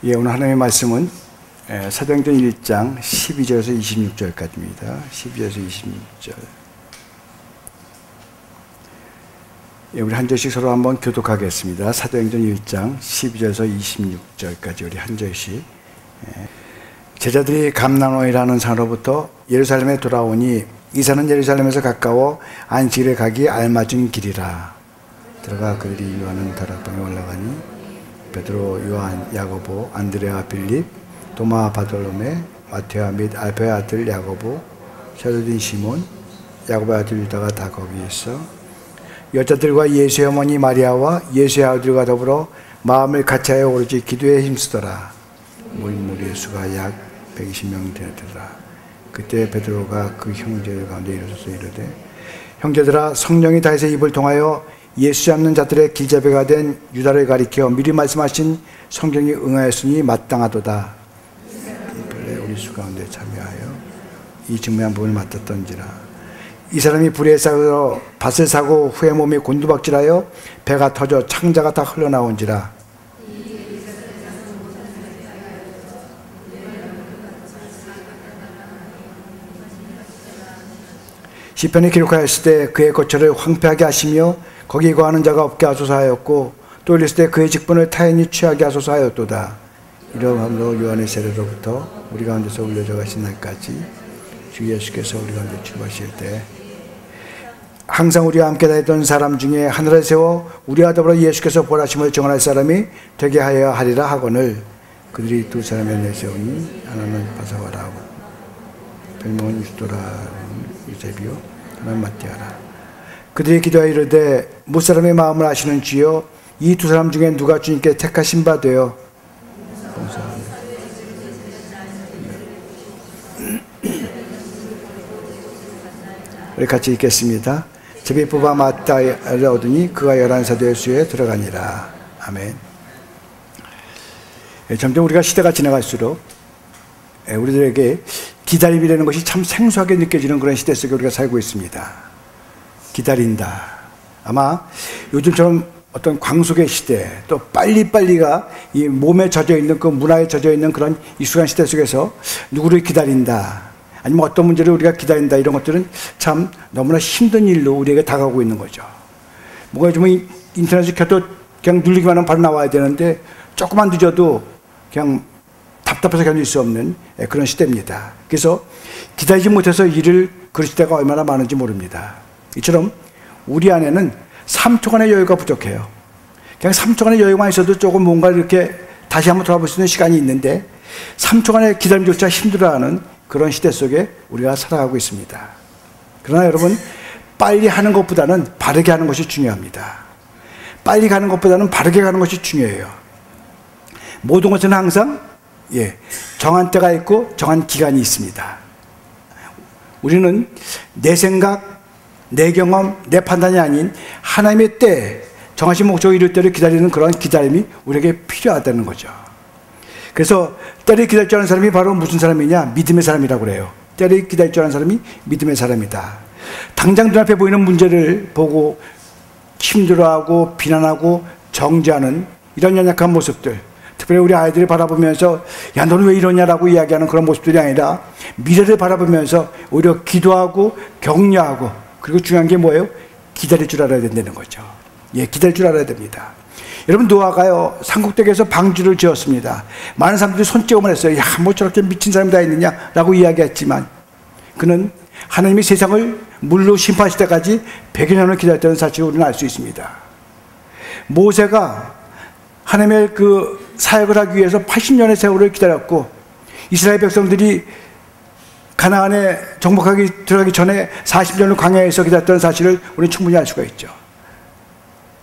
예, 오늘 하나님의 말씀은 사도행전 1장 12절에서 26절까지입니다. 12절에서 26절. 예, 우리 한 절씩 서로 한번 교독하겠습니다. 사도행전 1장 12절에서 26절까지 우리 한 절씩. 제자들이 감난원이라는 산으로부터 예루살렘에 돌아오니 이 산은 예루살렘에서 가까워 안식일에 가기 알맞은 길이라. 들어가 그들이 요한은 다락방에 올라가니 베드로, 요한, 야고보, 안드레아, 빌립, 도마, 바돌로메, 마테아 및 알페의 아들 야고보, 샤르딘 시몬, 야고보의 아들 유다가 다 거기에 있어 여자들과 예수의 어머니 마리아와 예수의 아들과 더불어 마음을 같이하여 오로지 기도에 힘쓰더라. 모인 무리의 수가 약 120명 되더라. 그때 베드로가 그 형제들 가운데 일어서서 이르되 형제들아, 성령이 다윗의 입을 통하여 예수 잡는 자들의 길잡이가 된 유다를 가리켜 미리 말씀하신 성경이 응하였으니 마땅하도다. 우리 수 가운데 참여하여 이 증명한 부분을 맡았던지라. 이 사람이 불에 싸서 밭을 사고 후에 몸이 곤두박질하여 배가 터져 창자가 다 흘러나온지라. 시편에 기록하였을 때 그의 거처를 황폐하게 하시며 거기에 거하는 자가 없게 하소서 하였고 또 일렀을 때 그의 직분을 타인이 취하게 하소서 하였도다. 이러함으로 요한의 세례로부터 우리 가운데서 올려져 가신 날까지 주 예수께서 우리 가운데 출발하실 때 항상 우리와 함께 다녔던 사람 중에 하늘에 세워 우리와 더불어 예수께서 벌하심을 정언할 사람이 되게 하여야 하리라 하거늘 그들이 두 사람을 내세우니 하나는 바사바라고 별명은 유스도라는 유세비요 하나는 마띠아라. 그들이 기도하여 이르되 무사람의 마음을 아시는 주여 이 두 사람 중에 누가 주님께 택하신 바 되어 우리 같이 읽겠습니다. 제비 뽑아 마따를 얻으니 그가 11사도의 수에 들어가니라. 아멘. 점점 우리가 시대가 지나갈수록 우리들에게 기다림이라는 것이 참 생소하게 느껴지는 그런 시대 속에 우리가 살고 있습니다. 기다린다. 아마 요즘처럼 어떤 광속의 시대, 또 빨리빨리가 이 몸에 젖어 있는 그 문화에 젖어 있는 그런 익숙한 시대 속에서 누구를 기다린다, 아니면 어떤 문제를 우리가 기다린다, 이런 것들은 참 너무나 힘든 일로 우리에게 다가오고 있는 거죠. 뭐가 요즘은 인터넷을 켜도 그냥 누르기만 하면 바로 나와야 되는데 조금만 늦어도 그냥 답답해서 견딜 수 없는 그런 시대입니다. 그래서 기다리지 못해서 일을 그럴 때가 얼마나 많은지 모릅니다. 이처럼 우리 안에는 3초간의 여유가 부족해요. 그냥 3초간의 여유만 있어도 조금 뭔가 이렇게 다시 한번 돌아볼 수 있는 시간이 있는데 3초간의 기다림조차 힘들어하는 그런 시대 속에 우리가 살아가고 있습니다. 그러나 여러분, 빨리 하는 것보다는 바르게 하는 것이 중요합니다. 빨리 가는 것보다는 바르게 가는 것이 중요해요. 모든 것은 항상 정한 때가 있고 정한 기간이 있습니다. 우리는 내 생각, 내 경험, 내 판단이 아닌 하나님의 때, 정하신 목적을 이룰 때를 기다리는 그런 기다림이 우리에게 필요하다는 거죠. 그래서 때를 기다릴 줄 아는 사람이 바로 무슨 사람이냐? 믿음의 사람이라고 그래요. 때를 기다릴 줄 아는 사람이 믿음의 사람이다. 당장 눈앞에 보이는 문제를 보고 힘들어하고 비난하고 정죄하는 이런 연약한 모습들, 특별히 우리 아이들을 바라보면서 야, 너는 왜 이러냐라고 이야기하는 그런 모습들이 아니라 미래를 바라보면서 오히려 기도하고 격려하고, 그리고 중요한 게 뭐예요? 기다릴 줄 알아야 된다는 거죠. 기다릴 줄 알아야 됩니다. 여러분, 노아가요, 산꼭대기에서 방주를 지었습니다. 많은 사람들이 손찌검을 했어요. 야, 뭐 저렇게 미친 사람이 다 있느냐라고 이야기했지만 그는 하나님이 세상을 물로 심판하실 때까지 100여 년을 기다렸다는 사실을 우리는 알 수 있습니다. 모세가 하나님의 그 사역을 하기 위해서 80년의 세월을 기다렸고, 이스라엘 백성들이 가나안에 정복하기 들어가기 전에 40년을 광야에서 기다렸다는 사실을 우리는 충분히 알 수가 있죠.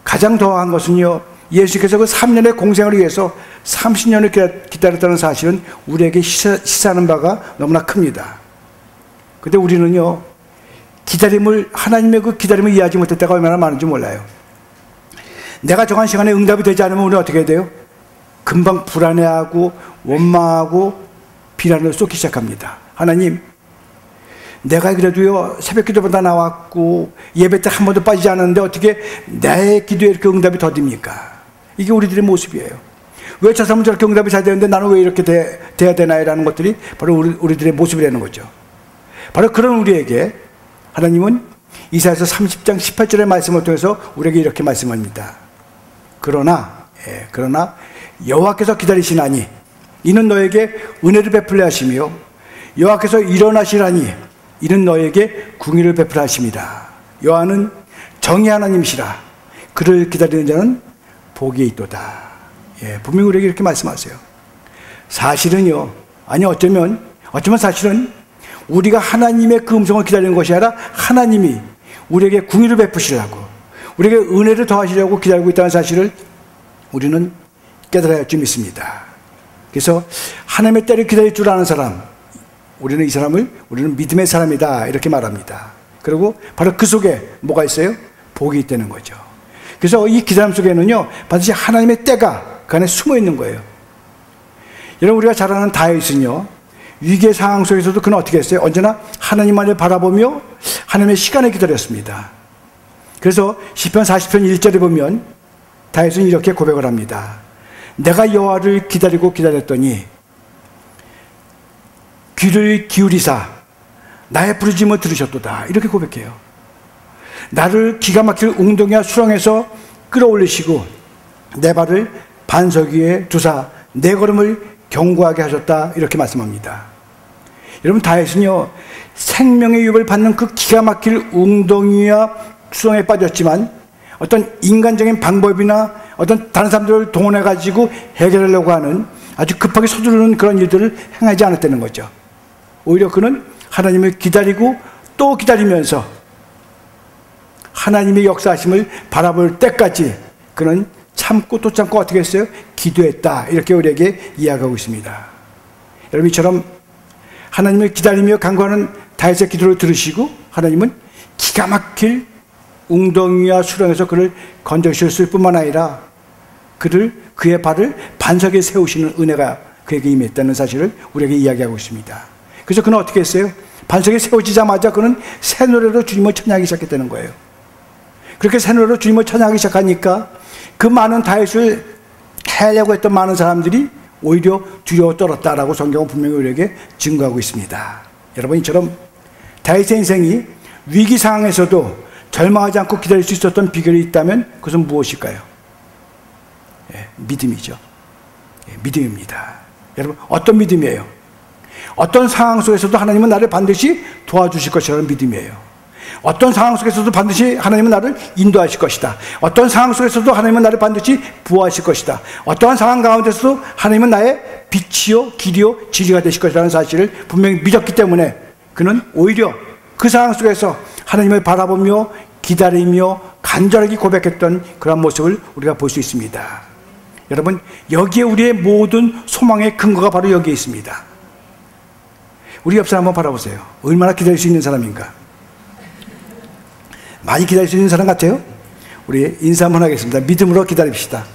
가장 더한 것은요, 예수께서 그 3년의 공생을 위해서 30년을 기다렸다는 사실은 우리에게 시사하는 바가 너무나 큽니다. 근데 우리는요, 하나님의 그 기다림을 이해하지 못할 때가 얼마나 많은지 몰라요. 내가 정한 시간에 응답이 되지 않으면 우리는 어떻게 해야 돼요? 금방 불안해하고 원망하고 비난을 쏟기 시작합니다. 하나님, 내가 그래도요 새벽 기도보다 나왔고 예배 때 한 번도 빠지지 않았는데 어떻게 내 기도에 이렇게 응답이 더딥니까? 이게 우리들의 모습이에요. 왜 저 사람은 저렇게 응답이 잘 되는데 나는 왜 이렇게 돼야 되나요라는 것들이 바로 우리들의 모습이라는 거죠. 바로 그런 우리에게 하나님은 이사야서 30장 18절의 말씀을 통해서 우리에게 이렇게 말씀합니다. 그러나 여호와께서 기다리시나니 이는 너에게 은혜를 베풀려 하시며 여호와께서 일어나시라니 이는 너에게 궁의를 베풀어 하심이라. 여호와는 정의 하나님이시라. 그를 기다리는 자는 복이 있도다. 분명히 우리에게 이렇게 말씀하세요. 사실은요, 아니 어쩌면 사실은 우리가 하나님의 그 음성을 기다리는 것이 아니라 하나님이 우리에게 궁의를 베푸시려고, 우리에게 은혜를 더하시려고 기다리고 있다는 사실을 우리는 깨달아야 할 줄 믿습니다. 그래서 하나님의 때를 기다릴 줄 아는 사람, 우리는 우리는 믿음의 사람이다 이렇게 말합니다. 그리고 바로 그 속에 뭐가 있어요? 복이 있다는 거죠. 그래서 이 기다림 속에는요, 반드시 하나님의 때가 그 안에 숨어 있는 거예요. 여러분, 우리가 잘 아는 다윗은요, 위기의 상황 속에서도 그는 어떻게 했어요? 언제나 하나님만을 바라보며 하나님의 시간을 기다렸습니다. 그래서 시편 40편 1절에 보면 다윗은 이렇게 고백을 합니다. 내가 여호와를 기다렸더니 귀를 기울이사 나의 부르짖음을 들으셨도다. 이렇게 고백해요. 나를 기가 막힐 웅덩이와 수렁에서 끌어올리시고 내 발을 반석 위에 두사 내 걸음을 견고하게 하셨다. 이렇게 말씀합니다. 여러분, 다윗은요, 생명의 유업을 받는 그 기가 막힐 웅덩이와 수렁에 빠졌지만 어떤 인간적인 방법이나 어떤 다른 사람들을 동원해 가지고 해결하려고 하는 아주 급하게 서두르는 그런 일들을 행하지 않았다는 거죠. 오히려 그는 하나님을 기다리고 또 기다리면서 하나님의 역사하심을 바라볼 때까지 그는 참고 또 참고 어떻게 했어요? 기도했다. 이렇게 우리에게 이야기하고 있습니다. 여러분, 이처럼 하나님을 기다리며 간구하는 다윗의 기도를 들으시고 하나님은 기가 막힐 웅덩이와 수렁에서 그를 건져주셨을 뿐만 아니라 그의 발을 반석에 세우시는 은혜가 그에게 임했다는 사실을 우리에게 이야기하고 있습니다. 그래서 그는 어떻게 했어요? 반석에 세워지자마자 그는 새 노래로 주님을 찬양하기 시작했다는 거예요. 그렇게 새 노래로 주님을 찬양하기 시작하니까 그 많은 다윗을 해하려고 했던 많은 사람들이 오히려 두려워 떨었다라고 성경은 분명히 우리에게 증거하고 있습니다. 여러분, 이처럼 다윗의 인생이 위기 상황에서도 절망하지 않고 기다릴 수 있었던 비결이 있다면 그것은 무엇일까요? 믿음이죠. 믿음입니다. 여러분, 어떤 믿음이에요? 어떤 상황 속에서도 하나님은 나를 반드시 도와주실 것이라는 믿음이에요. 어떤 상황 속에서도 반드시 하나님은 나를 인도하실 것이다. 어떤 상황 속에서도 하나님은 나를 반드시 부어하실 것이다. 어떠한 상황 가운데서도 하나님은 나의 빛이요 길이요 진리가 되실 것이라는 사실을 분명히 믿었기 때문에 그는 오히려 그 상황 속에서 하나님을 바라보며 기다리며 간절하게 고백했던 그런 모습을 우리가 볼 수 있습니다. 여러분, 여기에 우리의 모든 소망의 근거가 바로 여기에 있습니다. 우리 옆 사람 한번 바라보세요. 얼마나 기다릴 수 있는 사람인가? 많이 기다릴 수 있는 사람 같아요? 우리 인사 한번 하겠습니다. 믿음으로 기다립시다.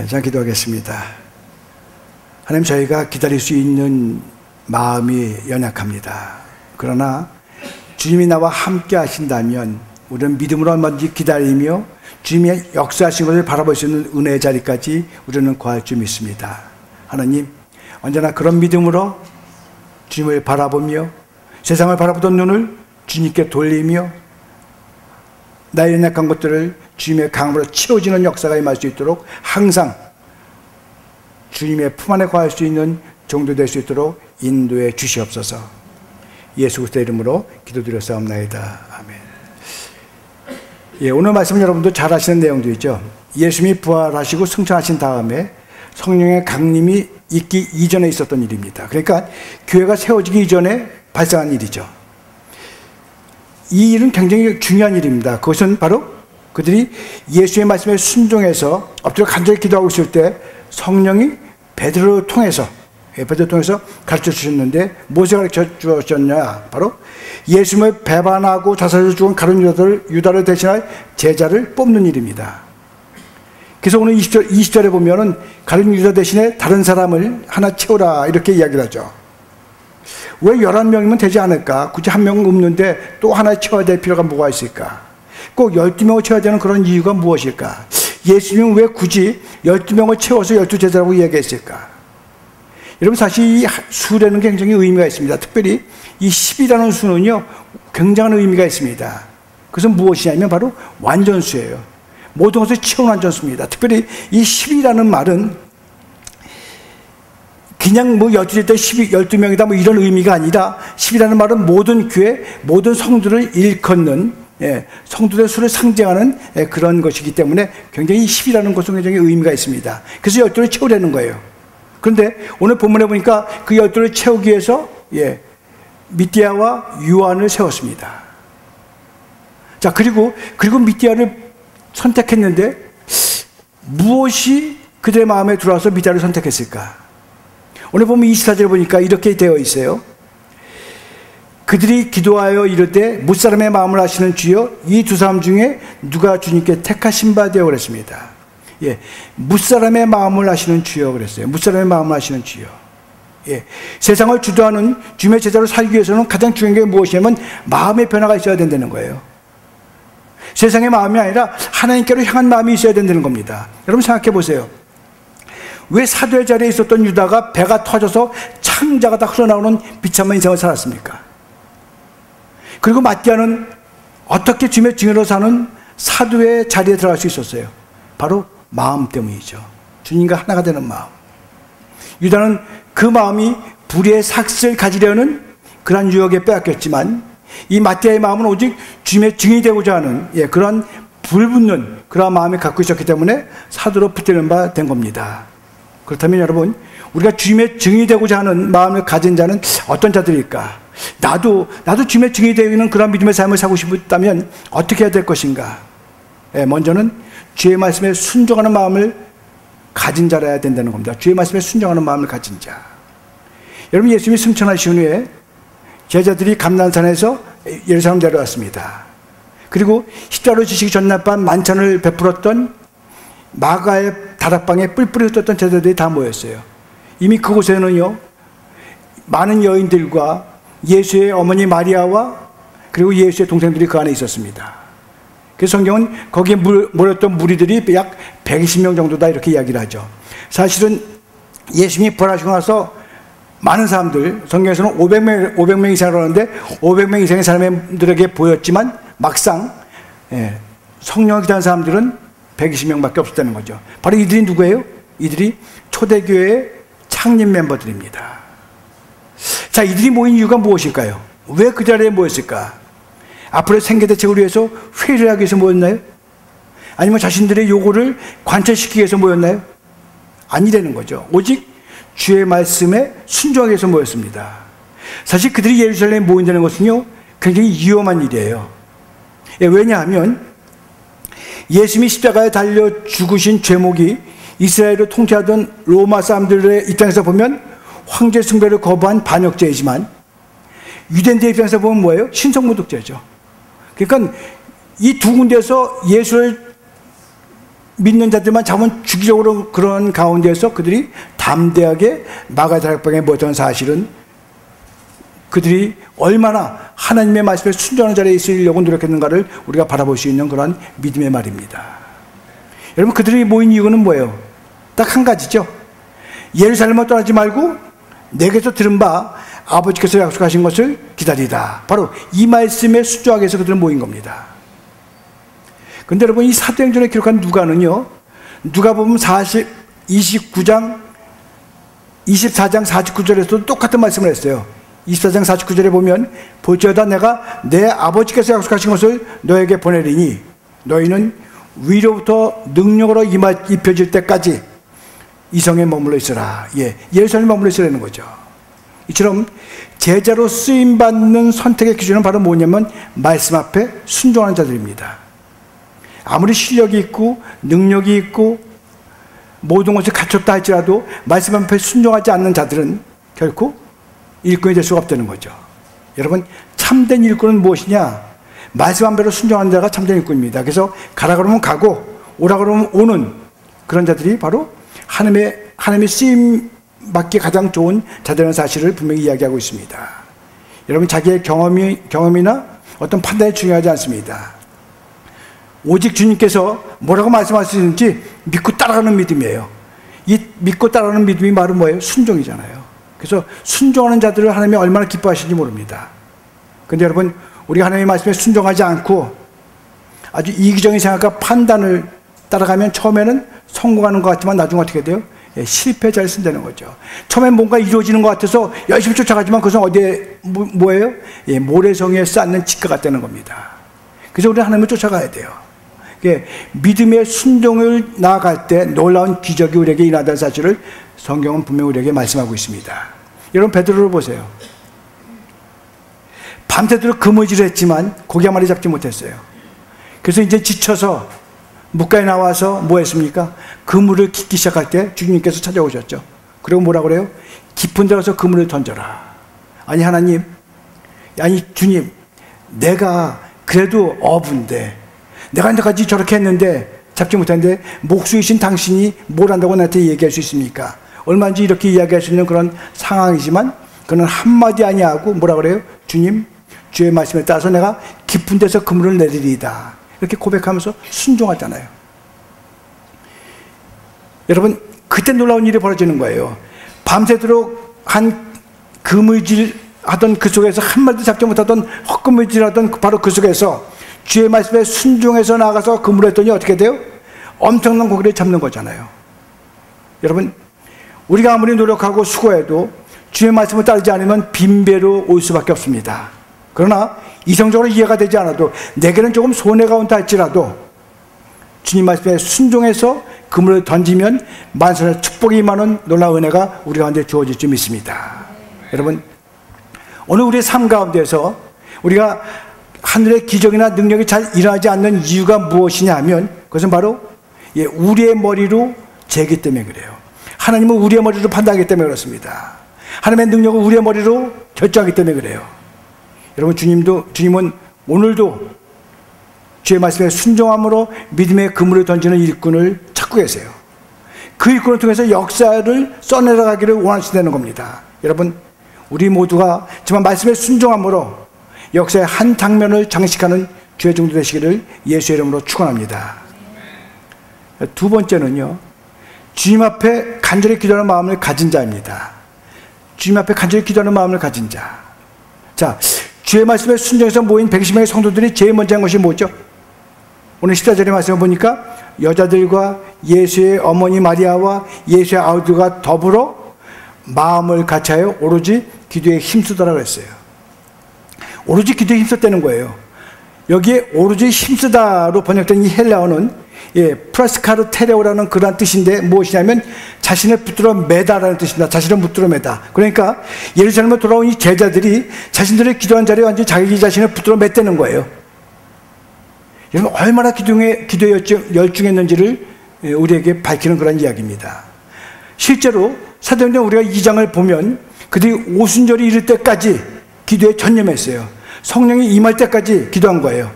자, 기도하겠습니다. 하나님, 저희가 기다릴 수 있는 마음이 연약합니다. 그러나 주님이 나와 함께 하신다면 우리는 믿음으로 얼마든지 기다리며 주님의 역사하신 것을 바라볼 수 있는 은혜의 자리까지 우리는 구할 줄 믿습니다. 하나님, 언제나 그런 믿음으로 주님을 바라보며 세상을 바라보던 눈을 주님께 돌리며 나의 연약한 것들을 주님의 강함으로 채워지는 역사가 임할 수 있도록 항상 주님의 품 안에 거할 수 있는 정도 될 수 있도록 인도해 주시옵소서. 예수 그리스도의 이름으로 기도드렸사옵나이다. 아멘. 오늘 말씀은 여러분도 잘 아시는 내용들이죠. 예수님이 부활하시고 승천하신 다음에 성령의 강림이 있기 이전에 있었던 일입니다. 그러니까 교회가 세워지기 이전에 발생한 일이죠. 이 일은 굉장히 중요한 일입니다. 그것은 바로 그들이 예수의 말씀에 순종해서 엎드려 간절히 기도하고 있을 때 성령이 베드로를 통해서 가르쳐 주셨는데 무엇을 가르쳐 주셨냐? 바로 예수님을 배반하고 자살해서 죽은 가룟 유다를 대신할 제자를 뽑는 일입니다. 그래서 오늘 20절에 보면은 가룟 유다 대신에 다른 사람을 하나 채우라 이렇게 이야기를 하죠. 왜 11명이면 되지 않을까? 굳이 한 명은 없는데 또 하나 채워야 될 필요가 뭐가 있을까? 꼭 12명을 채워야 되는 그런 이유가 무엇일까? 예수님은 왜 굳이 12명을 채워서 12제자라고 이야기했을까? 여러분, 사실 이 수라는 게 굉장히 의미가 있습니다. 특별히 이 10이라는 수는요, 굉장한 의미가 있습니다. 그것은 무엇이냐면 바로 완전수예요. 모든 것을 채운 완전수입니다. 특별히 이 10이라는 말은 그냥 뭐 12제자 12명이다 뭐 이런 의미가 아니라 10이라는 말은 모든 교회, 모든 성도를 일컫는, 성도의 수를 상징하는 그런 것이기 때문에 굉장히 10이라는 것은 굉장히 의미가 있습니다. 그래서 12를 채우려는 거예요. 그런데 오늘 본문에 보니까 그 12를 채우기 위해서 미디아와 요한을 세웠습니다. 자, 그리고 미디아를 선택했는데 무엇이 그들의 마음에 들어와서 미디아를 선택했을까? 오늘 보면 24절에 보니까 이렇게 되어 있어요. 그들이 기도하여 이르되 무사람의 마음을 아시는 주여, 이 두 사람 중에 누가 주님께 택하신 바 되어 그랬습니다. 무사람의 마음을 아시는 주여 그랬어요. 무사람의 마음을 아시는 주여. 세상을 주도하는 주님의 제자로 살기 위해서는 가장 중요한 게 무엇이냐면 마음의 변화가 있어야 된다는 거예요. 세상의 마음이 아니라 하나님께로 향한 마음이 있어야 된다는 겁니다. 여러분 생각해 보세요. 왜 사도의 자리에 있었던 유다가 배가 터져서 창자가 다 흘러나오는 비참한 인생을 살았습니까? 그리고 마띠아는 어떻게 주님의 증인으로 사는 사도의 자리에 들어갈 수 있었어요? 바로 마음 때문이죠. 주님과 하나가 되는 마음. 유다는 그 마음이 불의의 삭슬 가지려는 그런 유혹에 빼앗겼지만 이 마띠아의 마음은 오직 주님의 증인이 되고자 하는 그런 불붙는 그런 마음을 갖고 있었기 때문에 사도로 붙들는 바 된 겁니다. 그렇다면 여러분, 우리가 주님의 증인이 되고자 하는 마음을 가진 자는 어떤 자들일까? 나도 주님의 증인이 되는 그런 믿음의 삶을 살고 싶다면 어떻게 해야 될 것인가? 먼저는 주의 말씀에 순종하는 마음을 가진 자라야 된다는 겁니다. 주의 말씀에 순종하는 마음을 가진 자. 여러분, 예수님이 승천하신 후에 제자들이 감난산에서 예루살렘 내려왔습니다. 그리고 십자가로 지시기 전날 밤 만찬을 베풀었던 마가의 다락방에 뿔뿔이 흩었던 제자들이 다 모였어요. 이미 그곳에는요, 많은 여인들과 예수의 어머니 마리아와 그리고 예수의 동생들이 그 안에 있었습니다. 그래서 성경은 거기에 모였던 무리들이 약 120명 정도다 이렇게 이야기를 하죠. 사실은 예수님이 부활하시고 나서 많은 사람들, 성경에서는 500명 이상을 하는데 500명 이상의 사람들에게 보였지만 막상 성령을 기다린 사람들은 120명밖에 없었다는 거죠. 바로 이들이 누구예요? 이들이 초대교회의 창립 멤버들입니다. 자, 이들이 모인 이유가 무엇일까요? 왜 그 자리에 모였을까? 앞으로의 생계대책을 위해서 회의를 하기 위해서 모였나요? 아니면 자신들의 요구를 관철시키기 위해서 모였나요? 아니라는 거죠. 오직 주의 말씀에 순종하기 위해서 모였습니다. 사실 그들이 예루살렘에 모인다는 것은요, 굉장히 위험한 일이에요. 왜냐하면 예수님이 십자가에 달려 죽으신 죄목이 이스라엘을 통치하던 로마 사람들의 입장에서 보면 황제 숭배를 거부한 반역죄이지만 유대인들 입장에서 보면 뭐예요? 신성모독죄죠. 그러니까 이 두 군데에서 예수를 믿는 자들만 잡은 주기적으로 그런 가운데에서 그들이 담대하게 마가 다락방에 모였던 사실은 그들이 얼마나 하나님의 말씀에 순종하는 자리에 있으려고 노력했는가를 우리가 바라볼 수 있는 그런 믿음의 말입니다. 여러분, 그들이 모인 이유는 뭐예요? 딱 한 가지죠. 예루살렘을 떠나지 말고 내게서 들은 바 아버지께서 약속하신 것을 기다리다. 바로 이 말씀에 순종하기 위해서 그들은 모인 겁니다. 그런데 여러분, 이 사도행전에 기록한 누가는요, 누가 보면 24장 49절에서도 똑같은 말씀을 했어요. 24장 49절에 보면 볼지어다 내가 내 아버지께서 약속하신 것을 너에게 보내리니 너희는 위로부터 능력으로 입혀질 때까지 이 성에 머물러 있으라. 예루살렘에 머물러 있으라는 거죠. 이처럼 제자로 쓰임받는 선택의 기준은 바로 뭐냐면 말씀 앞에 순종하는 자들입니다. 아무리 실력이 있고 능력이 있고 모든 것을 갖췄다 할지라도 말씀 앞에 순종하지 않는 자들은 결코 일꾼이 될 수가 없다는 거죠. 여러분, 참된 일꾼은 무엇이냐? 말씀 앞에로 순종하는 자가 참된 일꾼입니다. 그래서 가라 그러면 가고 오라 그러면 오는 그런 자들이 바로 하나님의 쓰임 받기 가장 좋은 자들이라는 사실을 분명히 이야기하고 있습니다. 여러분, 자기의 경험이나 어떤 판단이 중요하지 않습니다. 오직 주님께서 뭐라고 말씀하시는지 믿고 따라가는 믿음이에요. 이 믿고 따라가는 믿음이 말은 뭐예요? 순종이잖아요. 그래서 순종하는 자들을 하나님이 얼마나 기뻐하시는지 모릅니다. 근데 여러분, 우리가 하나님의 말씀에 순종하지 않고 아주 이기적인 생각과 판단을 따라가면 처음에는 성공하는 것 같지만 나중에 어떻게 돼요? 실패자를 쓴다는 거죠. 처음엔 뭔가 이루어지는 것 같아서 열심히 쫓아가지만 그것은 어디에 뭐예요? 모래성에 쌓는 집과 같다는 겁니다. 그래서 우리는 하나님을 쫓아가야 돼요. 믿음의 순종을 나아갈 때 놀라운 기적이 우리에게 일어나다는 사실을 성경은 분명히 우리에게 말씀하고 있습니다. 여러분, 베드로를 보세요. 밤새도록 그물질을 했지만 고기 한 마리 잡지 못했어요. 그래서 이제 지쳐서 뭇가에 나와서 뭐 했습니까? 그물을 깃기 시작할 때 주님께서 찾아오셨죠. 그리고 뭐라 그래요? 깊은 데 가서 그물을 던져라. 아니 하나님, 아니 주님, 내가 그래도 어부인데 내가 이제까지 저렇게 했는데 잡지 못했는데 목수이신 당신이 뭘 한다고 나한테 얘기할 수 있습니까? 얼마든지 이렇게 이야기할 수 있는 그런 상황이지만 그는 한마디 아니하고 뭐라 그래요? 주님, 주의 말씀에 따라서 내가 깊은 데서 그물을 내리리이다. 이렇게 고백하면서 순종하잖아요. 여러분, 그때 놀라운 일이 벌어지는 거예요. 밤새도록 한 그물질 하던 그 속에서 한 마디도 잡지 못하던 헛그물질 하던 바로 그 속에서 주의 말씀에 순종해서 나가서 그물을 했더니 어떻게 돼요? 엄청난 고기를 잡는 거잖아요. 여러분, 우리가 아무리 노력하고 수고해도 주의 말씀을 따르지 않으면 빈배로 올 수밖에 없습니다. 그러나 이성적으로 이해가 되지 않아도 내게는 조금 손해가 온다 할지라도 주님 말씀에 순종해서 그물을 던지면 만선의 축복이 임하는 놀라운 은혜가 우리 가운데 주어질 줄 믿습니다. 여러분, 오늘 우리의 삶 가운데서 우리가 하늘의 기적이나 능력이 잘 일어나지 않는 이유가 무엇이냐 하면 그것은 바로 우리의 머리로 재기 때문에 그래요. 하나님은 우리의 머리로 판단하기 때문에 그렇습니다. 하나님의 능력은 우리의 머리로 결정하기 때문에 그래요. 여러분, 주님은 오늘도 주의 말씀에 순종함으로 믿음의 그물을 던지는 일꾼을 찾고 계세요. 그 일꾼을 통해서 역사를 써내려가기를 원하신다는 겁니다. 여러분, 우리 모두가 정말 말씀에 순종함으로 역사의 한 장면을 장식하는 주의 종도 되시기를 예수의 이름으로 축원합니다. 두 번째는요, 주님 앞에 간절히 기도하는 마음을 가진 자입니다. 주님 앞에 간절히 기도하는 마음을 가진 자. 자, 주의 말씀에 순종해서 모인 120명의 성도들이 제일 먼저 한 것이 뭐죠? 오늘 14절의 말씀을 보니까 여자들과 예수의 어머니 마리아와 예수의 아우들과 더불어 마음을 같이하여 오로지 기도에 힘쓰더라고 했어요. 오로지 기도에 힘썼다는 거예요. 여기에 오로지 힘쓰다로 번역된 이 헬라어는 프라스카르 테레오라는 그런 뜻인데 무엇이냐면 자신을 붙들어 매다라는 뜻입니다. 자신을 붙들어 매다. 그러니까 예루살렘에 돌아온 이 제자들이 자신들의 기도한 자리에 완전히 자기 자신을 붙들어 맸다는 거예요. 여러분, 얼마나 기도에 열중했는지를 우리에게 밝히는 그런 이야기입니다. 실제로 사도행전 우리가 2장을 보면 그들이 오순절이 이를 때까지 기도에 전념했어요. 성령이 임할 때까지 기도한 거예요.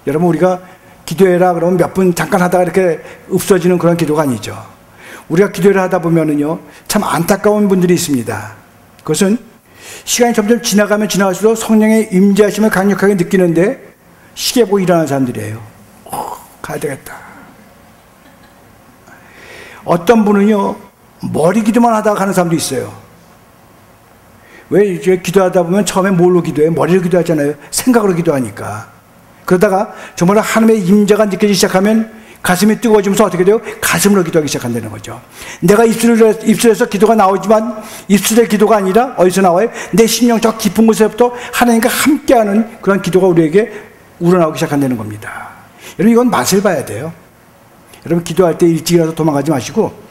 여러분, 우리가 기도해라 그러면 몇 분 잠깐 하다가 이렇게 없어지는 그런 기도가 아니죠. 우리가 기도를 하다 보면은요, 참 안타까운 분들이 있습니다. 그것은 시간이 점점 지나가면 지나갈수록 성령의 임재하심을 강력하게 느끼는데 시계 보고 일어나는 사람들이에요. 가야 되겠다. 어떤 분은요, 머리 기도만 하다가 가는 사람도 있어요. 왜 이제 기도하다 보면 처음에 뭘로 기도해요? 머리로 기도하잖아요. 생각으로 기도하니까. 그러다가 정말 하나님의 임재가 느껴지기 시작하면 가슴이 뜨거워지면서 어떻게 돼요? 가슴으로 기도하기 시작한다는 거죠. 내가 입술에서 기도가 나오지만 입술의 기도가 아니라 어디서 나와요? 내 심령 저 깊은 곳에서부터 하나님과 함께하는 그런 기도가 우리에게 우러나오기 시작한다는 겁니다. 여러분, 이건 맛을 봐야 돼요. 여러분, 기도할 때 일찍 일어나서 도망가지 마시고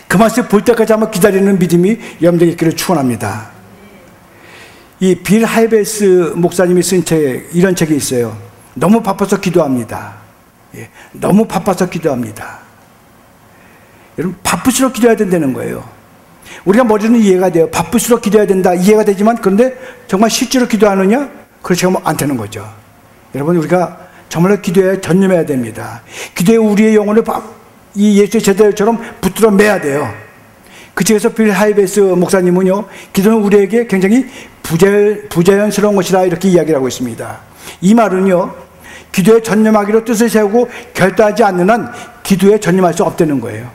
그 맛을 볼 때까지 한번 기다리는 믿음이 여러분들에게 있기를 축원합니다. 이 빌 하이베스 목사님이 쓴 책, 이런 책이 있어요. 너무 바빠서 기도합니다. 너무 바빠서 기도합니다. 여러분, 바쁠수록 기도해야 된다는 거예요. 우리가 머리는 이해가 돼요. 바쁠수록 기도해야 된다, 이해가 되지만 그런데 정말 실제로 기도하느냐? 그렇지 않다는 거죠. 여러분, 우리가 정말로 기도에 전념해야 됩니다. 기도에 우리의 영혼을 이 예수의 제자들처럼 붙들어 매야 돼요. 그 책에서 빌 하이베스 목사님은요, 기도는 우리에게 굉장히 부자연스러운 것이다 이렇게 이야기를 하고 있습니다. 이 말은요, 기도에 전념하기로 뜻을 세우고 결단하지 않는 한 기도에 전념할 수 없다는 거예요.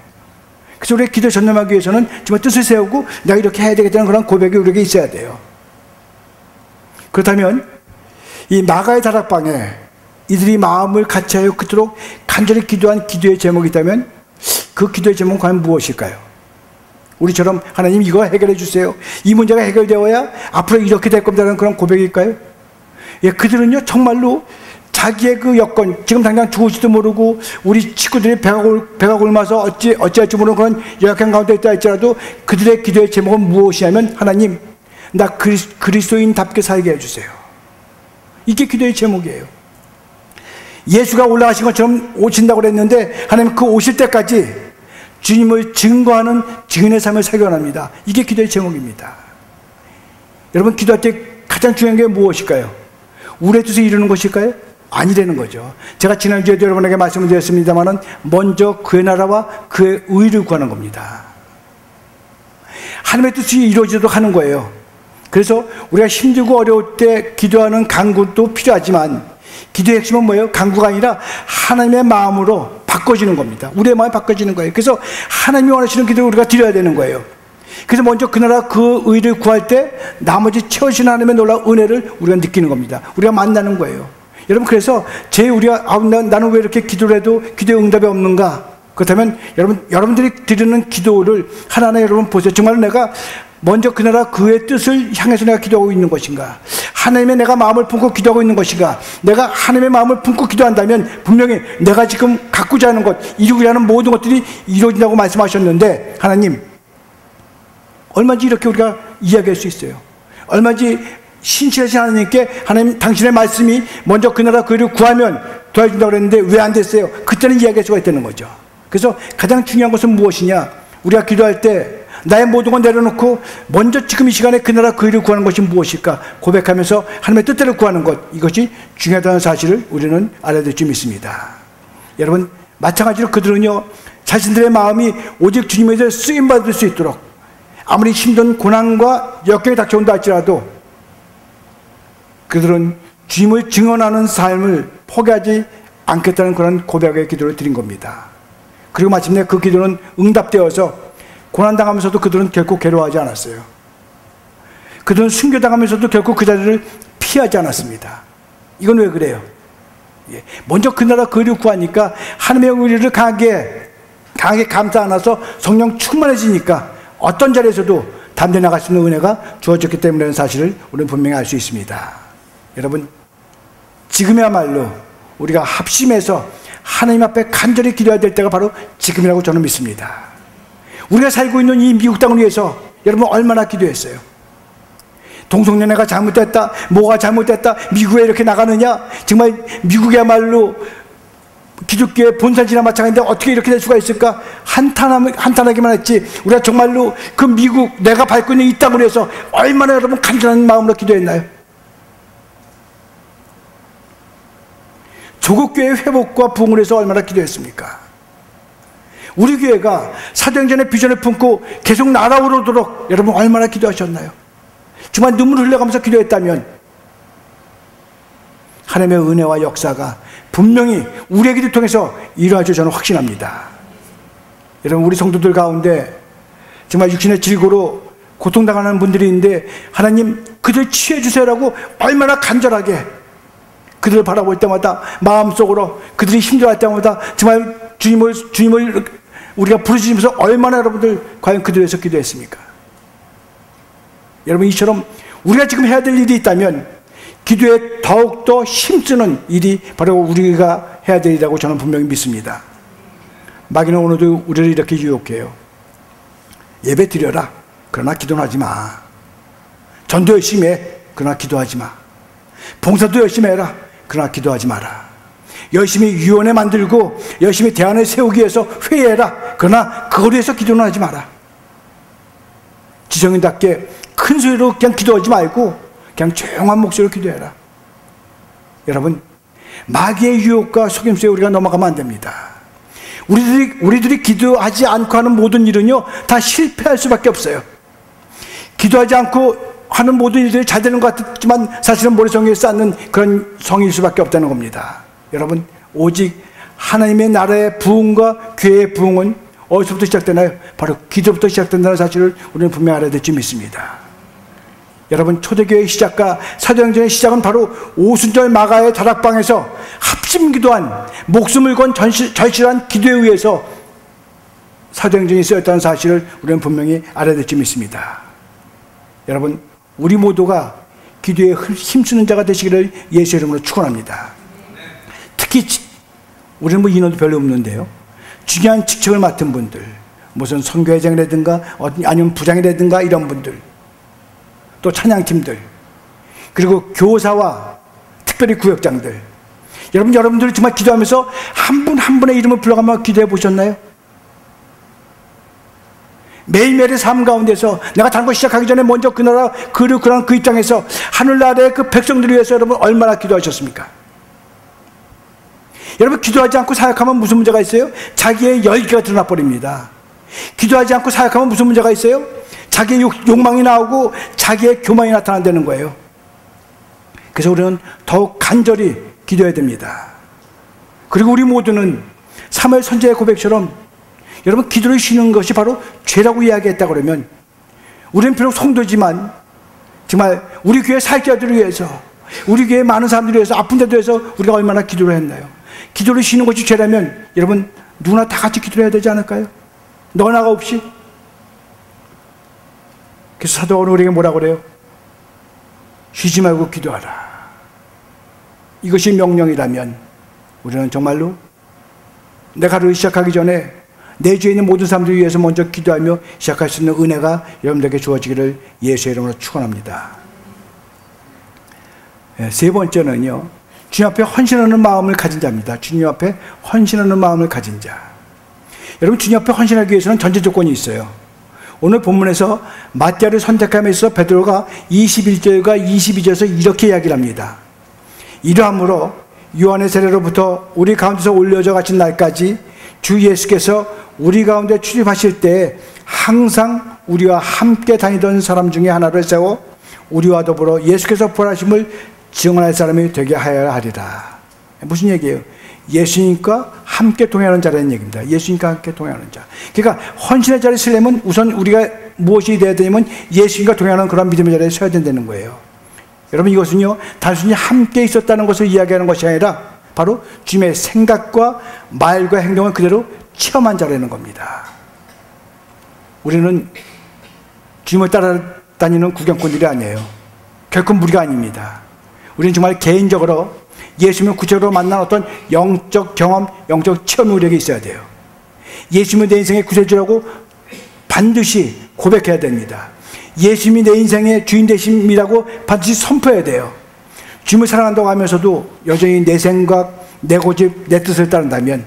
그래서 우리가 기도에 전념하기 위해서는 정말 뜻을 세우고 내가 이렇게 해야 되겠다는 그런 고백이 우리에게 있어야 돼요. 그렇다면 이 마가의 다락방에 이들이 마음을 같이하여 그토록 간절히 기도한 기도의 제목이 있다면 그 기도의 제목은 과연 무엇일까요? 우리처럼 하나님 이거 해결해 주세요, 이 문제가 해결되어야 앞으로 이렇게 될 겁니다라는 그런 고백일까요? 예, 그들은요 정말로 자기의 그 여건, 지금 당장 죽을지도 모르고 우리 친구들이 배가 굶어서 어찌할지 모르는 그런 열악한 가운데 있다 할지라도 그들의 기도의 제목은 무엇이냐면 하나님 나 그리스도인답게 살게 해주세요. 이게 기도의 제목이에요. 예수가 올라가신 것처럼 오신다고 그랬는데 하나님 그 오실 때까지 주님을 증거하는 증인의 삶을 살기 원합니다. 이게 기도의 제목입니다. 여러분 기도할 때 가장 중요한 게 무엇일까요? 우리의 뜻을 이루는 것일까요? 아니라는 거죠. 제가 지난주에도 여러분에게 말씀을 드렸습니다만 먼저 그의 나라와 그의 의를 구하는 겁니다. 하나님의 뜻이 이루어지도록 하는 거예요. 그래서 우리가 힘들고 어려울 때 기도하는 간구도 필요하지만 기도의 핵심은 뭐예요? 간구가 아니라 하나님의 마음으로 바꿔지는 겁니다. 우리의 마음이 바꿔지는 거예요. 그래서 하나님이 원하시는 기도를 우리가 드려야 되는 거예요. 그래서 먼저 그 나라 그 의를 구할 때 나머지 채우시는 하나님의 놀라운 은혜를 우리가 느끼는 겁니다. 우리가 만나는 거예요. 여러분 그래서 나는 왜 이렇게 기도를 해도 기도의 응답이 없는가? 그렇다면 여러분들이 드리는 기도를 하나하나 여러분 보세요. 정말 내가 먼저 그 나라 그의 뜻을 향해서 내가 기도하고 있는 것인가? 하나님의 내가 마음을 품고 기도하고 있는 것인가? 내가 하나님의 마음을 품고 기도한다면 분명히 내가 지금 갖고자 하는 것, 이루고자 하는 모든 것들이 이루어진다고 말씀하셨는데 하나님 얼마든지 이렇게 우리가 이야기할 수 있어요. 얼마든지 신실하신 하나님께 하나님 당신의 말씀이 먼저 그 나라 그 일을 구하면 도와준다고 그랬는데 왜 안 됐어요? 그때는 이야기할 수가 있다는 거죠. 그래서 가장 중요한 것은 무엇이냐? 우리가 기도할 때 나의 모든 걸 내려놓고 먼저 지금 이 시간에 그 나라 그 일을 구하는 것이 무엇일까? 고백하면서 하나님의 뜻대로 구하는 것, 이것이 중요하다는 사실을 우리는 알아야 될 줄 믿습니다. 여러분 마찬가지로 그들은요 자신들의 마음이 오직 주님에 대해 쓰임받을 수 있도록 아무리 힘든 고난과 역경이 닥쳐온다 할지라도 그들은 주님을 증언하는 삶을 포기하지 않겠다는 그런 고백의 기도를 드린 겁니다. 그리고 마침내 그 기도는 응답되어서 고난당하면서도 그들은 결코 괴로워하지 않았어요. 그들은 순교당하면서도 결코 그 자리를 피하지 않았습니다. 이건 왜 그래요? 먼저 그 나라 그 의를 구하니까 하나님의 의를 강하게 감싸 안아서 성령 충만해지니까 어떤 자리에서도 담대 나갈 수 있는 은혜가 주어졌기 때문이라는 사실을 우리는 분명히 알 수 있습니다. 여러분 지금이야말로 우리가 합심해서 하나님 앞에 간절히 기도해야 될 때가 바로 지금이라고 저는 믿습니다. 우리가 살고 있는 이 미국 땅을 위해서 여러분 얼마나 기도했어요? 동성연애가 잘못됐다, 뭐가 잘못됐다, 미국에 이렇게 나가느냐, 정말 미국이야말로 기독교의 본산지나 마찬가지인데 어떻게 이렇게 될 수가 있을까? 한탄하기만 했지. 우리가 정말로 그 미국, 내가 밟고 있는 이 땅을 위해서 얼마나 여러분 간절한 마음으로 기도했나요? 조국교회의 회복과 부흥을 위해서 얼마나 기도했습니까? 우리 교회가 사도행전의 비전을 품고 계속 날아오르도록 여러분 얼마나 기도하셨나요? 정말 눈물을 흘려가면서 기도했다면 하나님의 은혜와 역사가 분명히 우리에게도 통해서 일어날 줄 저는 확신합니다. 여러분 우리 성도들 가운데 정말 육신의 질고로 고통당하는 분들이 있는데 하나님 그들 치유해 주세요라고 얼마나 간절하게 그들을 바라볼 때마다 마음속으로 그들이 힘들어할 때마다 정말 주님을 우리가 부르짖으면서 얼마나 여러분들 과연 그들을 위해서 기도했습니까? 여러분 이처럼 우리가 지금 해야 될 일이 있다면 기도에 더욱더 힘쓰는 일이 바로 우리가 해야 될 일이라고 저는 분명히 믿습니다. 마귀는 오늘도 우리를 이렇게 유혹해요. 예배 드려라. 그러나 기도는 하지 마. 전도 열심히 해. 그러나 기도하지 마. 봉사도 열심히 해라. 그러나 기도하지 마라. 열심히 위원회 만들고 열심히 대안을 세우기 위해서 회의해라. 그러나 그걸 위해서 기도는 하지 마라. 지성인답게 큰 소리로 그냥 기도하지 말고 그냥 조용한 목소리로 기도해라. 여러분 마귀의 유혹과 속임수에 우리가 넘어가면 안 됩니다. 우리들이 기도하지 않고 하는 모든 일은요 다 실패할 수밖에 없어요. 기도하지 않고 하는 모든 일들이 잘 되는 것 같지만 사실은 모래성에 쌓는 그런 성일 수밖에 없다는 겁니다. 여러분, 오직 하나님의 나라의 부흥과 교회의 부흥은 어디서부터 시작되나요? 바로 기도부터 시작된다는 사실을 우리는 분명히 알아야 될지 믿습니다. 여러분, 초대교회의 시작과 사도행전의 시작은 바로 오순절 마가의 다락방에서 합심기도한, 목숨을 건 절실한 기도에 의해서 사도행전이 쓰였다는 사실을 우리는 분명히 알아야 될지 믿습니다. 여러분, 우리 모두가 기도에 힘쓰는 자가 되시기를 예수의 이름으로 축원합니다. 특히 우리는 뭐 인원도 별로 없는데요, 중요한 직책을 맡은 분들, 무슨 선교회장이라든가 아니면 부장이라든가 이런 분들, 또 찬양팀들, 그리고 교사와 특별히 구역장들, 여러분들이 정말 기도하면서 한 분 한 분의 이름을 불러가며 기도해 보셨나요? 매일매일의 삶 가운데서 내가 다른 거 시작하기 전에 먼저 그 나라, 그 입장에서 하늘나라의 그 백성들을 위해서 여러분 얼마나 기도하셨습니까? 여러분, 기도하지 않고 사역하면 무슨 문제가 있어요? 자기의 열기가 드러나 버립니다. 기도하지 않고 사역하면 무슨 문제가 있어요? 자기의 욕망이 나오고 자기의 교만이 나타난다는 거예요. 그래서 우리는 더욱 간절히 기도해야 됩니다. 그리고 우리 모두는 사무엘 선지자의 고백처럼 여러분, 기도를 쉬는 것이 바로 죄라고 이야기했다 그러면 우리는 비록 성도지만 정말 우리 교회 사역자들을 위해서, 우리 교회 많은 사람들을 위해서, 아픈 데도 위해서 우리가 얼마나 기도를 했나요? 기도를 쉬는 것이 죄라면 여러분, 누구나 다 같이 기도해야 되지 않을까요? 너나가 없이. 그래서 사도가 우리에게 뭐라고 그래요? 쉬지 말고 기도하라. 이것이 명령이라면 우리는 정말로 내가 하루를 시작하기 전에 내 주위에 있는 모든 사람들을 위해서 먼저 기도하며 시작할 수 있는 은혜가 여러분들에게 주어지기를 예수의 이름으로 축원합니다. 세 번째는요, 주님 앞에 헌신하는 마음을 가진 자입니다. 주님 앞에 헌신하는 마음을 가진 자. 여러분, 주님 앞에 헌신하기 위해서는 전제 조건이 있어요. 오늘 본문에서 마띠아를 선택함에서 베드로가 21절과 22절에서 이렇게 이야기를 합니다. 이러함으로 요한의 세례로부터 우리 가운데서 올려져 가신 날까지 주 예수께서 우리 가운데 출입하실 때 항상 우리와 함께 다니던 사람 중에 하나를 세워 우리와 더불어 예수께서 부활하심을 증언할 사람이 되게 하여야 하리라. 무슨 얘기예요? 예수님과 함께 동행하는 자라는 얘기입니다. 예수님과 함께 동행하는 자. 그러니까 헌신의 자리에 서려면 우선 우리가 무엇이 되어야 되냐면 예수님과 동행하는 그런 믿음의 자리에 서야 된다는 거예요. 여러분, 이것은요, 단순히 함께 있었다는 것을 이야기하는 것이 아니라 바로 주님의 생각과 말과 행동을 그대로 체험한 자라는 겁니다. 우리는 주님을 따라다니는 구경꾼들이 아니에요. 결코 무리가 아닙니다. 우리는 정말 개인적으로 예수님을 구체적으로 만난 어떤 영적 경험, 영적 체험이 우리에게 있어야 돼요. 예수님은 내 인생의 구세주라고 반드시 고백해야 됩니다. 예수님이 내 인생의 주인 되심이라고 반드시 선포해야 돼요. 주님을 사랑한다고 하면서도 여전히 내 생각, 내 고집, 내 뜻을 따른다면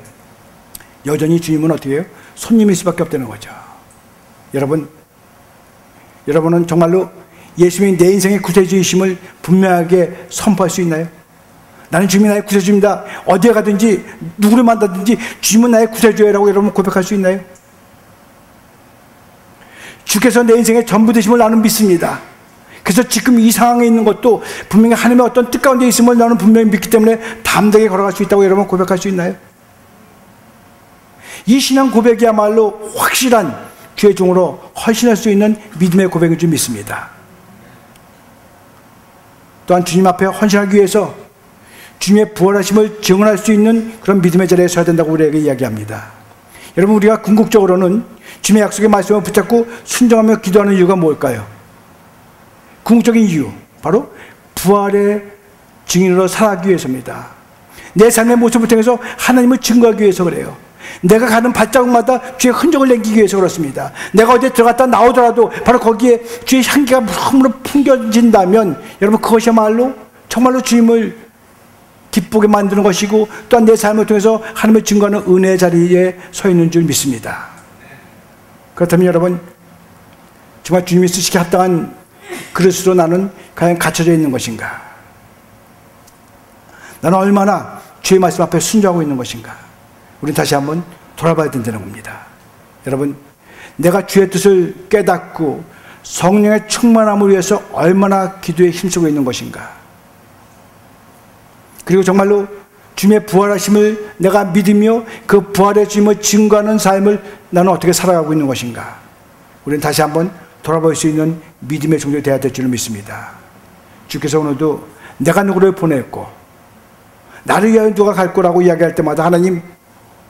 여전히 주님은 어떻게 해요? 손님일 수밖에 없다는 거죠. 여러분은 정말로 예수님이 내 인생의 구세주이심을 분명하게 선포할 수 있나요? 나는 주님이 나의 구세주입니다. 어디에 가든지 누구를 만나든지 주님은 나의 구세주라고 여러분 고백할 수 있나요? 주께서 내 인생의 전부 되심을 나는 믿습니다. 그래서 지금 이 상황에 있는 것도 분명히 하나님의 어떤 뜻 가운데 있음을 나는 분명히 믿기 때문에 담대하게 걸어갈 수 있다고 여러분 고백할 수 있나요? 이 신앙 고백이야말로 확실한 주의 종으로 헌신할 수 있는 믿음의 고백인 줄 믿습니다. 또한 주님 앞에 헌신하기 위해서 주님의 부활하심을 증언할 수 있는 그런 믿음의 자리에 서야 된다고 우리에게 이야기합니다. 여러분, 우리가 궁극적으로는 주님의 약속의 말씀을 붙잡고 순종하며 기도하는 이유가 뭘까요? 궁극적인 이유, 바로 부활의 증인으로 살아가기 위해서입니다. 내 삶의 모습을 통해서 하나님을 증거하기 위해서 그래요. 내가 가는 발자국마다 주의 흔적을 남기기 위해서 그렇습니다. 내가 어디에 들어갔다 나오더라도 바로 거기에 주의 향기가 무럭무럭 풍겨진다면 여러분, 그것이야말로 정말로 주님을 기쁘게 만드는 것이고 또한 내 삶을 통해서 하나님을 증거하는 은혜의 자리에 서 있는 줄 믿습니다. 그렇다면 여러분, 정말 주님이 쓰시기에 합당한 그릇으로 나는 과연 갖춰져 있는 것인가? 나는 얼마나 주의 말씀 앞에 순종하고 있는 것인가? 우리는 다시 한번 돌아봐야 된다는 겁니다. 여러분, 내가 주의 뜻을 깨닫고 성령의 충만함을 위해서 얼마나 기도에 힘쓰고 있는 것인가? 그리고 정말로 주님의 부활하심을 내가 믿으며 그 부활의 주님을 증거하는 삶을 나는 어떻게 살아가고 있는 것인가? 우리는 다시 한번 돌아볼 수 있는 믿음의 종족이 되어야 될 줄을 믿습니다. 주께서 오늘도 내가 누구를 보냈고 나를 위하여 누가 갈 거라고 이야기할 때마다 하나님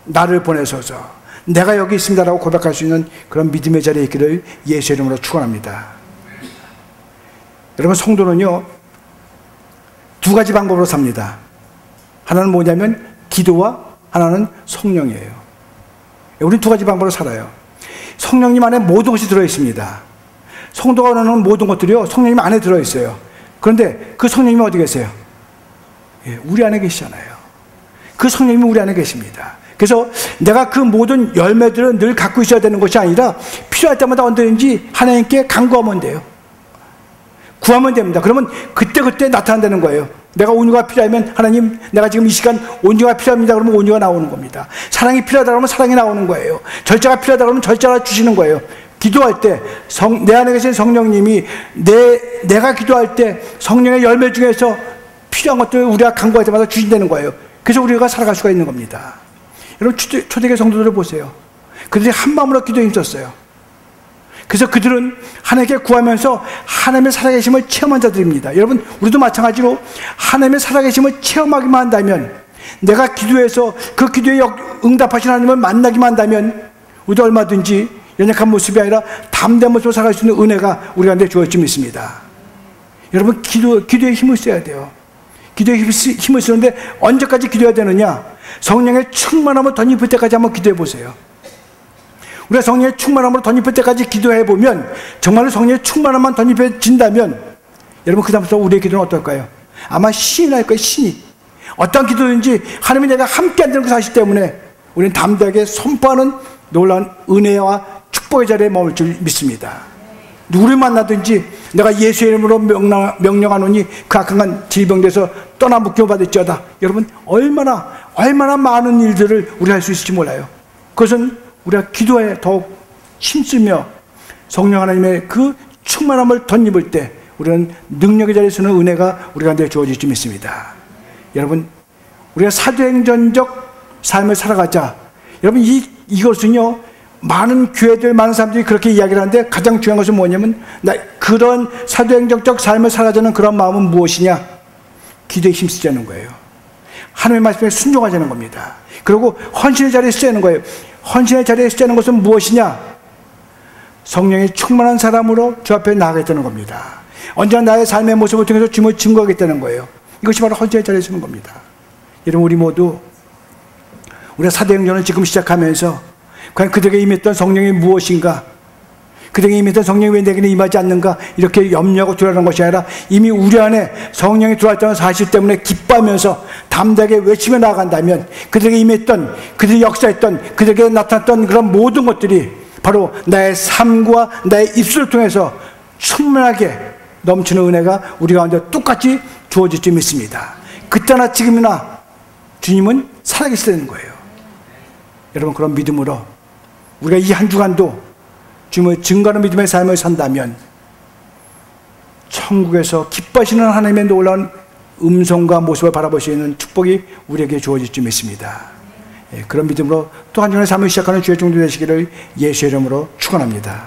나를 보내소서, 내가 여기 있습니다라고 고백할 수 있는 그런 믿음의 자리에 있기를 예수의 이름으로 축원합니다. 여러분, 성도는요 두 가지 방법으로 삽니다. 하나는 뭐냐면 기도와 하나는 성령이에요. 우리는 두 가지 방법으로 살아요. 성령님 안에 모든 것이 들어있습니다. 성도가 원하는 모든 것들이요 성령님 안에 들어있어요. 그런데 그 성령님이 어디 계세요? 우리 안에 계시잖아요. 그 성령님이 우리 안에 계십니다. 그래서 내가 그 모든 열매들은 늘 갖고 있어야 되는 것이 아니라 필요할 때마다 언제든지 하나님께 간구하면 돼요. 구하면 됩니다. 그러면 그때그때 나타난다는 거예요. 내가 온유가 필요하면 하나님 내가 지금 이 시간 온유가 필요합니다. 그러면 온유가 나오는 겁니다. 사랑이 필요하다 그러면 사랑이 나오는 거예요. 절제가 필요하다 그러면 절제가 주시는 거예요. 기도할 때 내 안에 계신 성령님이 내가 기도할 때 성령의 열매 중에서 필요한 것들을 우리가 간구할 때마다 주신다는 거예요. 그래서 우리가 살아갈 수가 있는 겁니다. 여러분, 초대교회 성도들을 보세요. 그들이 한 마음으로 기도에 힘썼어요. 그래서 그들은 하나님께 구하면서 하나님의 살아계심을 체험한 자들입니다. 여러분, 우리도 마찬가지로 하나님의 살아계심을 체험하기만 한다면, 내가 기도해서 그 기도에 응답하신 하나님을 만나기만 한다면 우리도 얼마든지 연약한 모습이 아니라 담대한 모습으로 살아갈 수 있는 은혜가 우리 가운데 주어질 줄 믿습니다. 여러분, 기도에 힘을 써야 돼요. 기도에 힘을 쓰는데 언제까지 기도해야 되느냐? 성령의 충만함을 덧입을 때까지 한번 기도해 보세요. 우리가 성령의 충만함으로 덧입을 때까지 기도해 보면, 정말로 성령의 충만함만 덧입혀진다면 여러분, 그 다음부터 우리의 기도는 어떨까요? 아마 신이 날 거예요. 신이. 어떤 기도든지 하나님이 내가 함께 한다는 그 사실 때문에 우리는 담대하게 선포하는 놀라운 은혜와 축복의 자리에 머물 줄 믿습니다. 누구를 만나든지 내가 예수의 이름으로 명령하노니 그 악한 질병에서 떠나 묶여 받을지어다. 여러분, 얼마나 많은 일들을 우리가 할 수 있을지 몰라요. 그것은 우리가 기도에 더욱 힘쓰며 성령 하나님의 그 충만함을 덧입을 때 우리는 능력의 자리에 서는 은혜가 우리 가운데 주어질 줄 믿습니다. 여러분, 우리가 사도행전적 삶을 살아가자. 여러분, 이것은요 많은 교회들, 많은 사람들이 그렇게 이야기를 하는데 가장 중요한 것은 뭐냐면, 그런 사도행전적 삶을 살아가자는 그런 마음은 무엇이냐? 기도에 힘쓰자는 거예요. 하나님의 말씀에 순종하자는 겁니다. 그리고 헌신의 자리에 쓰자는 거예요. 헌신의 자리에 쓰자는 것은 무엇이냐? 성령의 충만한 사람으로 주 앞에 나아가겠다는 겁니다. 언제나 나의 삶의 모습을 통해서 주님을 증거하겠다는 거예요. 이것이 바로 헌신의 자리에 쓰는 겁니다. 여러분, 우리 모두 우리가 사도행전을 지금 시작하면서 과연 그들에게 임했던 성령이 무엇인가? 그들에게 임했던 성령이 왜 내게는 임하지 않는가? 이렇게 염려하고 두려워하는 것이 아니라 이미 우리 안에 성령이 들어왔다는 사실 때문에 기뻐하면서 담대하게 외치며 나아간다면, 그들에게 임했던, 그들이 역사했던, 그들에게 나타났던 그런 모든 것들이 바로 나의 삶과 나의 입술을 통해서 충만하게 넘치는 은혜가 우리 가운데 똑같이 주어질 줄 믿습니다. 그때나 지금이나 주님은 살아계시다는 거예요. 여러분, 그런 믿음으로 우리가 이 한 주간도 주님을 증거하는 믿음의 삶을 산다면 천국에서 기뻐하시는 하나님의 놀라운 음성과 모습을 바라볼 수 있는 축복이 우리에게 주어질 줄 믿습니다. 그런 믿음으로 또 한 주간의 삶을 시작하는 주의 종도 되시기를 예수의 이름으로 축원합니다.